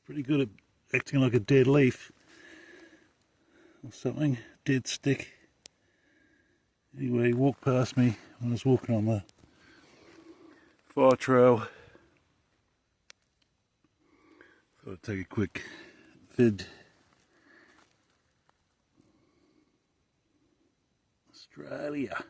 pretty good at acting like a dead leaf or something, dead stick. Anyway, he walked past me when I was walking on the fire trail. Thought I'd take a quick vid. Australia.